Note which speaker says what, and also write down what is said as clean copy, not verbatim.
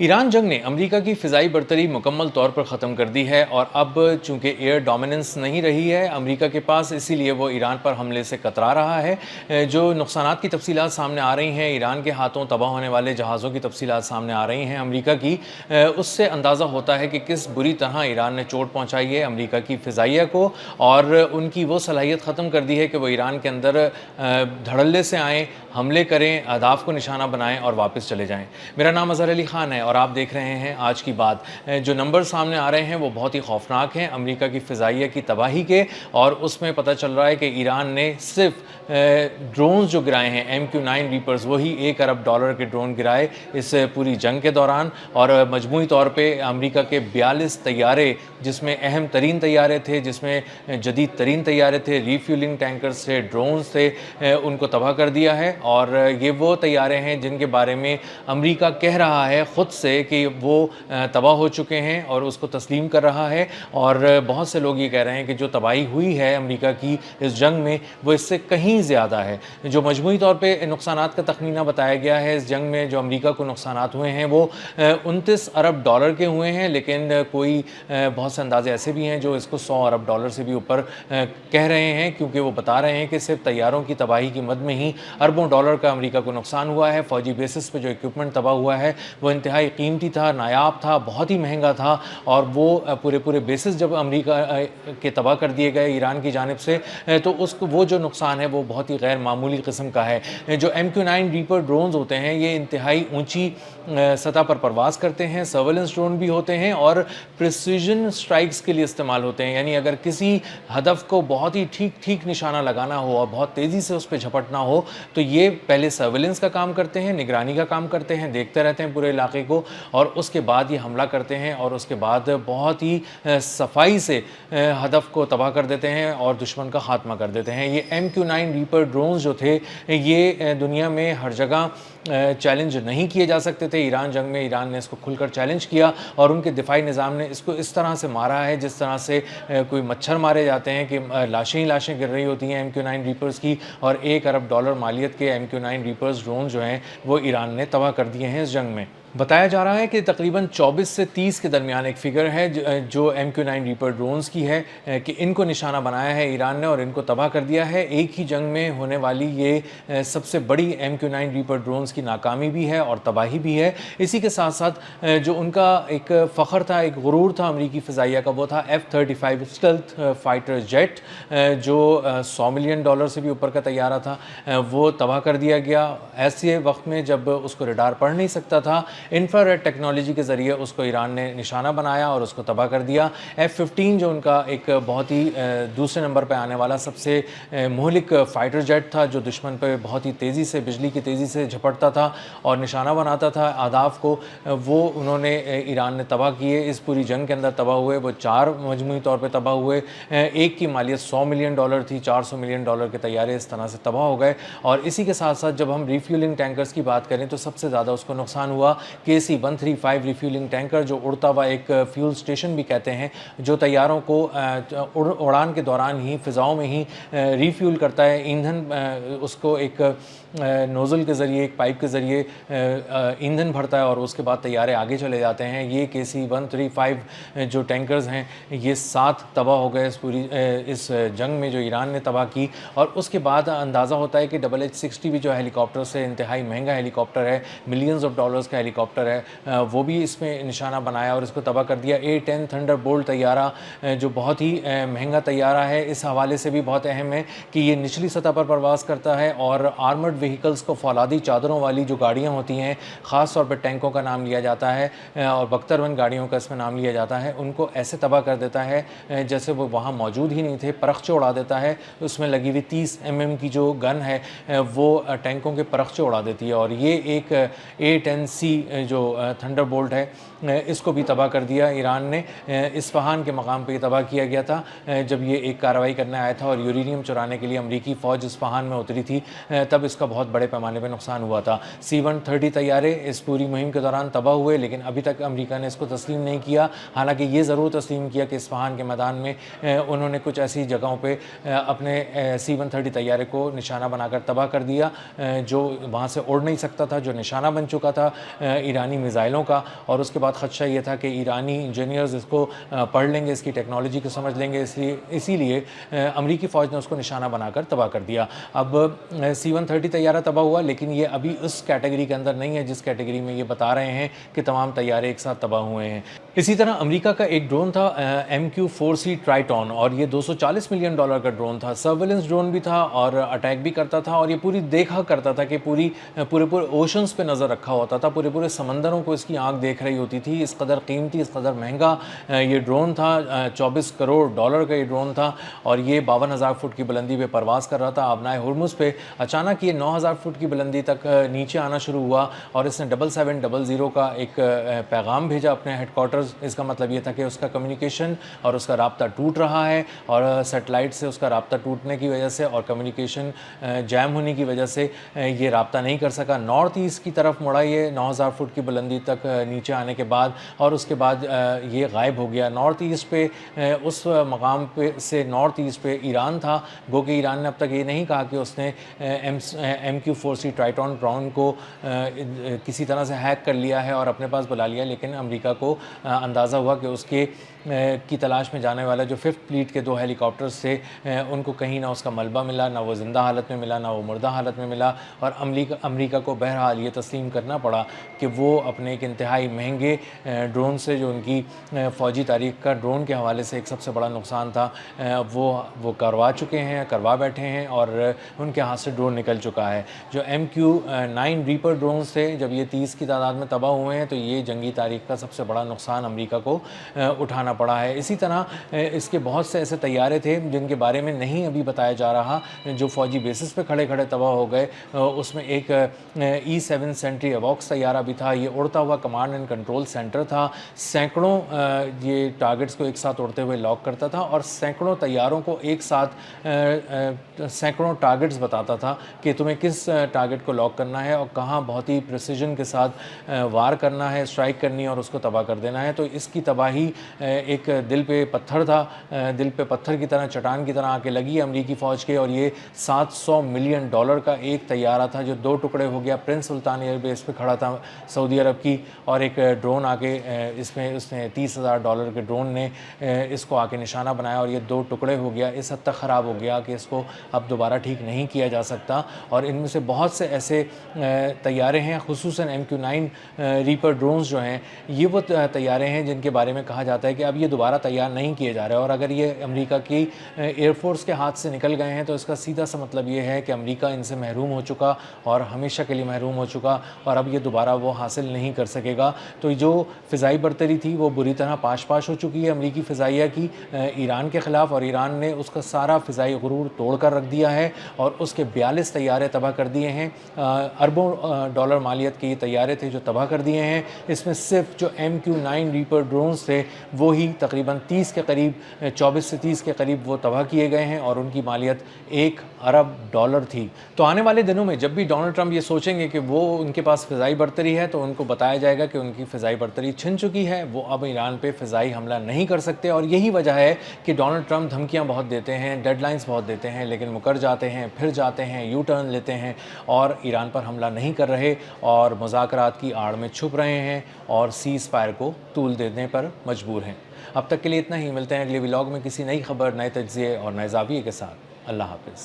Speaker 1: Iran जंग ने America की फ़िज़ाई बरतरी मुकम्मल तौर पर ख़त्म कर दी है और अब चूँकि एयर डोमिनेंस नहीं रही है अमेरिका के पास, इसीलिए वो ईरान पर हमले से कतरा रहा है। जो नुकसानात की तफ़सीलात सामने आ रही हैं, ईरान के हाथों तबाह होने वाले जहाज़ों की तफ़सीलात सामने आ रही हैं अमेरिका की, उससे अंदाज़ा होता है कि किस बुरी तरह ईरान ने चोट पहुँचाई है अमेरिका की फ़िज़ाइया को और उनकी वो सलाहियत ख़त्म कर दी है कि वो ईरान के अंदर धड़ल्ले से आएँ, हमले करें, अहदाफ़ को निशाना बनाएँ और वापस चले जाएँ। मेरा नाम अज़हर अली ख़ान है और आप देख रहे हैं आज की बात। जो नंबर सामने आ रहे हैं वो बहुत ही खौफनाक हैं अमेरिका की फ़िज़ाइया की तबाही के, और उसमें पता चल रहा है कि ईरान ने सिर्फ ड्रोन्स जो गिराए हैं MQ-9 रीपर्स, वही $1 अरब के ड्रोन गिराए इस पूरी जंग के दौरान। और मजमूई तौर पे अमेरिका के 42 तैयारे, जिसमें अहम तरीन तैयारे थे, जिसमें जदीद तरीन तैयारे थे, रीफ्यूलिंग टैंकर्स थे, ड्रोन्स थे, उनको तबाह कर दिया है। और ये वो तैयारे हैं जिनके बारे में अमेरिका कह रहा है ख़ुद से कि वो तबाह हो चुके हैं और उसको तस्लीम कर रहा है। और बहुत से लोग ये कह रहे हैं कि जो तबाही हुई है अमेरिका की इस जंग में वो इससे कहीं ज़्यादा है। जो मजमूई तौर पे नुकसानात का तखमीना बताया गया है इस जंग में, जो अमेरिका को नुकसानात हुए हैं वो $29 अरब के हुए हैं, लेकिन कोई बहुत से अंदाजे ऐसे भी हैं जो इसको $100 अरब से भी ऊपर कह रहे हैं, क्योंकि वो बता रहे हैं कि सिर्फ तैयारों की तबाही की मद में ही अरबों डॉलर का अमेरिका को नुकसान हुआ है। फ़ौजी बेसिस पे जो इक्विपमेंट तबाह हुआ है वो इंतहाई कीमती था, नायाब था, बहुत ही महंगा था। और वो पूरे बेसिस जब अमेरिका के तबाह कर दिए गए ईरान की जानिब से, तो उसको वो जो नुकसान है वो बहुत ही गैर मामूली किस्म का है। जो MQ-9 रीपर ड्रोन्स होते हैं ये इंतहाई ऊंची सतह पर परवाज़ करते हैं, सर्वेलेंस ड्रोन भी होते हैं और प्रिसीजन स्ट्राइक्स के लिए इस्तेमाल होते हैं। यानी अगर किसी हदफ को बहुत ही ठीक निशाना लगाना हो और बहुत तेज़ी से उस पर झपटना हो, तो ये पहले सर्वेलेंस का काम करते हैं, निगरानी का काम करते हैं, देखते रहते हैं पूरे इलाके को, और उसके बाद ये हमला करते हैं और उसके बाद बहुत ही सफाई से हदफ को तबाह कर देते हैं और दुश्मन का खात्मा कर देते हैं। ये MQ-9 रीपर ड्रोन्स जो थे ये दुनिया में हर जगह चैलेंज नहीं किए जा सकते थे। ईरान जंग में ईरान ने इसको खुलकर चैलेंज किया और उनके दिफाई निज़ाम ने इसको इस तरह से मारा है जिस तरह से कोई मच्छर मारे जाते हैं कि लाशें ही लाशें गिर रही होती हैं MQ-9 रीपर्स की। और $1 अरब मालियत के MQ-9 रीपर्स ड्रोन जो हैं वो ईरान ने तबाह कर दिए हैं इस जंग में। बताया जा रहा है कि तकरीबन 24 से 30 के दरमियान एक फ़िगर है जो MQ-9 रीपर ड्रोन्स की है कि इनको निशाना बनाया है ईरान ने और इनको तबाह कर दिया है। एक ही जंग में होने वाली ये सबसे बड़ी MQ-9 रीपर ड्रोन्स की नाकामी भी है और तबाही भी है। इसी के साथ साथ जो उनका एक फ़ख्र था, एक गुरूर था अमरीकी फ़िज़ाइया का, वो था F-35 स्टेल्थ फाइटर जेट, जो $100 मिलियन से भी ऊपर का तैयारा था, वो तबाह कर दिया गया ऐसे वक्त में जब उसको रडार पढ़ नहीं सकता था। इंफ्रारेड टेक्नोलॉजी के ज़रिए उसको ईरान ने निशाना बनाया और उसको तबाह कर दिया। F-15 जो उनका एक बहुत ही दूसरे नंबर पर आने वाला सबसे मुहलिक फ़ाइटर जेट था, जो दुश्मन पर बहुत ही तेज़ी से, बिजली की तेज़ी से झपटता था और निशाना बनाता था अहदाफ़ को, वो उन्होंने ईरान ने तबाह किए। इस पूरी जंग के अंदर तबाह हुए वो 4 मजमूई तौर पर तबाह हुए। एक की मालियत $100 मिलियन थी, $400 मिलियन के तैयारे इस तरह से तबाह हो गए। और इसी के साथ साथ जब हम रिफ्यूलिंग टैंकर्स की बात करें तो सबसे ज़्यादा उसको नुकसान हुआ KC-135 रिफ्यूलिंग टैंकर, जो उड़ता हुआ एक फ्यूल स्टेशन भी कहते हैं, जो तैयारों को उड़ान के दौरान ही फ़िज़ाओं में ही रिफ्यूल करता है, ईंधन उसको एक नोज़ल के ज़रिए, एक पाइप के ज़रिए ईंधन भरता है और उसके बाद तैयारे आगे चले जाते हैं। ये KC-135 जो टैंकर्स हैं ये 7 तबाह हो गए इस जंग में जो ईरान ने तबाह की। और उसके बाद अंदाज़ा होता है कि HH-60 भी जो हेलीकॉप्टर से इंतहाई महंगा हेलीकॉप्टर है, मिलियंस ऑफ डॉलर्स का हेलीकॉप्टर है, वो भी इसमें निशाना बनाया और इसको तबाह कर दिया। A-10 थंडरबोल्ट तैयारा जो बहुत ही महंगा तैयारा है, इस हवाले से भी बहुत अहम है कि ये निचली सतह पर परवाज़ करता है और आर्मर्ड व्हीकल्स को फौलादी चादरों वाली जो गाड़ियाँ होती हैं, ख़ास तौर पर टैंकों का नाम लिया जाता है और बख्तरबंद गाड़ियों का इसमें नाम लिया जाता है, उनको ऐसे तबाह कर देता है जैसे वो वहाँ मौजूद ही नहीं थे, परख्चे उड़ा देता है। उसमें लगी हुई 30 mm की जो गन है वो टैंकों के परख्चे उड़ा देती है। और ये एक A-10C जो थंडरबोल्ट है इसको भी तबाह कर दिया ईरान ने। इस्फहान के मकाम पे तबाह किया गया था जब ये एक कार्रवाई करने आया था और यूरेनियम चुराने के लिए अमरीकी फ़ौज इस्फहान में उतरी थी, तब इसका बहुत बड़े पैमाने पर नुकसान हुआ था। C-130 तैयारे इस पूरी मुहिम के दौरान तबाह हुए, लेकिन अभी तक अमेरिका ने इसको तस्लीम नहीं किया। हालांकि ये ज़रूर तस्लीम किया कि इस्फहान के मैदान में उन्होंने कुछ ऐसी जगहों पे अपने C-130 तैयारे को निशाना बनाकर तबाह कर दिया जो वहाँ से उड़ नहीं सकता था, जो निशाना बन चुका था ایرانی میزائلوں کا، اور اس کے بعد خدشہ یہ تھا کہ ایرانی انجینئرز اس کو پڑھ لیں گے، اس کی ٹیکنالوجی کو سمجھ لیں گے، اسی لیے امریکی فوج نے اس کو نشانہ بنا کر تباہ کر دیا۔ اب C-130 طیارہ تباہ ہوا، لیکن یہ ابھی اس کیٹیگری کے اندر نہیں ہے جس کیٹیگری میں یہ بتا رہے ہیں کہ تمام طیارے ایک ساتھ تباہ ہوئے ہیں۔ اسی طرح امریکہ کا ایک ڈرون تھا MQ-4C ٹرائٹون، اور یہ $240 ملین کا ڈرون تھا، سرویلنس ڈرون بھی تھا اور اٹیک بھی کرتا تھا، اور یہ پوری دیکھا کرتا تھا کہ پورے اوشنز پہ نظر رکھا ہوتا تھا، پورے سمندروں کو اس کی آنکھ دیکھ رہی ہوتی تھی۔ اس قدر قیمتی، اس قدر مہنگا یہ ڈرون تھا، $24 کروڑ کا یہ ڈرون تھا، اور یہ 52,000 فٹ کی بلندی پہ پرواز کر رہا تھا آبنائے ہرمز پہ۔ اچانک یہ 9,000 فٹ کی بلندی تک نیچے آنا شروع ہوا، اور اس نے 7700 کا ایک پیغام بھیجا اپنے ہیڈ کوارٹرز۔ اس کا مطلب یہ تھا کہ اس کا کمیونیکیشن اور اس کا رابطہ ٹوٹ رہا ہے، اور سیٹلائٹ سے اس کا رابطہ ٹوٹنے کی وجہ سے اور کمیونیکیشن جیم ہونے کی وجہ سے یہ رابطہ نہیں کر سکا۔ نارتھ ایسٹ کی طرف مڑا یہ 9,000 فٹ کی بلندی تک نیچے آنے کے بعد، اور اس کے بعد یہ غائب ہو گیا۔ نارتھ ایسٹ پہ اس مقام پہ سے نارتھ ایسٹ پہ ایران تھا، گو کہ ایران نے اب تک یہ نہیں کہا کہ اس نے MQ-4C ٹرائٹون ڈرون کو کسی طرح سے ہیک کر لیا ہے اور اپنے پاس بلا لیا، لیکن امریکہ کو اندازہ ہوا کہ اس کی تلاش میں جانے والا جو 5th فلیٹ کے 2 ہیلی کاپٹرز تھے، ان کو کہیں نہ اس کا ملبہ ملا، نہ وہ زندہ حالت میں ملا، نہ وہ مردہ حالت میں ملا، اور امریکہ کو بہرحال یہ تسلیم کرنا پڑا کہ وہ اپنے ایک انتہائی مہنگے ڈرون سے، جو ان کی فوجی تاریخ کا ڈرون کے حوالے سے ایک سب سے بڑا نقصان تھا، وہ کروا بیٹھے ہیں، اور ان کے ہاتھ سے ڈرون نکل چکا ہے۔ جو MQ-9 ریپر ڈرونز تھے، جب یہ 30 کی تعداد میں تباہ ہوئے ہیں، تو یہ جنگی تاریخ کا سب سے بڑا نقصان امریکہ کو اٹھانا پڑا ہے۔ اسی طرح اس کے بہت سے ایسے طیارے تھے جن کے بارے میں نہیں ابھی بتایا جا رہا، جو فوجی بیسس پہ کھڑے تباہ ہو گئے۔ اس میں ایک E-7 سینٹری ایووکس طیارہ بھی تھا، یہ اڑتا ہوا کمانڈ اینڈ کنٹرول سینٹر تھا، سینکڑوں یہ ٹارگٹس کو ایک ساتھ اڑتے ہوئے لاک کرتا تھا، اور سینکڑوں طیاروں کو ایک ساتھ سینکڑوں ٹارگٹس بتاتا تھا کہ تمہیں کس ٹارگٹ کو لاک کرنا ہے اور کہاں بہت ہی پریسیجن کے ساتھ وار کرنا ہے، اسٹرائک کرنی ہے اور اس کو تباہ کر دینا ہے۔ تو اس کی تباہی ایک دل پہ پتھر تھا، دل پہ پتھر کی طرح، چٹان کی طرح آ کے لگی امریکی فوج کے، اور یہ $700 ملین کا ایک طیارہ تھا جو 2 ٹکڑے ہو گیا۔ پرنس سلطان ایئر بیس پہ کھڑا تھا سعودی عرب کی، اور ایک ڈرون آ کے اس نے $30,000 کے ڈرون نے اس کو آ کے نشانہ بنایا، اور یہ 2 ٹکڑے ہو گیا۔ اس حد تک خراب ہو گیا کہ اس کو اب دوبارہ ٹھیک نہیں کیا جا سکتا، اور ان میں سے بہت سے ایسے طیارے ہیں، خصوصاً MQ-9 ریپر ڈرونز جو ہیں، یہ وہ طیارے ہیں جن کے بارے میں کہا جاتا ہے کہ اب یہ دوبارہ تیار نہیں کیے جا رہے، اور اگر یہ امریکہ کی ایئر فورس کے ہاتھ سے نکل گئے ہیں تو اس کا سیدھا سا مطلب یہ ہے کہ امریکہ ان سے محروم ہو چکا، اور ہمیشہ کے لیے محروم ہو چکا، اور اب یہ دوبارہ وہ حاصل نہیں کر سکے گا۔ تو جو فضائی برتری تھی وہ بری طرح پاش ہو چکی ہے امریکی فضائیہ کی ایران کے خلاف، اور ایران نے اس کا سارا فضائی غرور توڑ کر رکھ دیا ہے، اور اس کے 42 طیارے تباہ کر دیے ہیں۔ اربوں ڈالر مالیت کے یہ طیارے تھے جو تباہ کر دیے ہیں۔ اس میں صرف جو MQ-9 ریپر ڈرونز تھے وہی تقریباً 30 کے قریب، 24 سے 30 کے قریب وہ تباہ کیے گئے ہیں، اور ان کی مالیت $1 ارب تھی۔ تو آنے والے دنوں میں جب بھی ڈونلڈ ٹرمپ یہ سوچیں گے کہ وہ ان کے پاس فضائی برتری ہے، تو ان کو بتایا جائے گا کہ ان کی فضائی برتری چھن چکی ہے، وہ اب ایران پہ فضائی حملہ نہیں کر سکتے، اور یہی وجہ ہے کہ ڈونلڈ ٹرمپ دھمکیاں بہت دیتے ہیں، ڈیڈ لائنز بہت دیتے ہیں، لیکن مکر جاتے ہیں، پھر جاتے ہیں، یو ٹرن لیتے ہیں، اور ایران پر حملہ نہیں کر رہے، اور مذاکرات کی آڑ میں چھپ رہے ہیں، اور سیز فائر کو طول دینے پر مجبور ہیں۔ اب تک کے لیے اتنا ہی، ملتے ہیں اگلے ولاگ میں کسی نئی خبر، نئے تجزیے اور نئے زاویے کے ساتھ۔ اللہ حافظ۔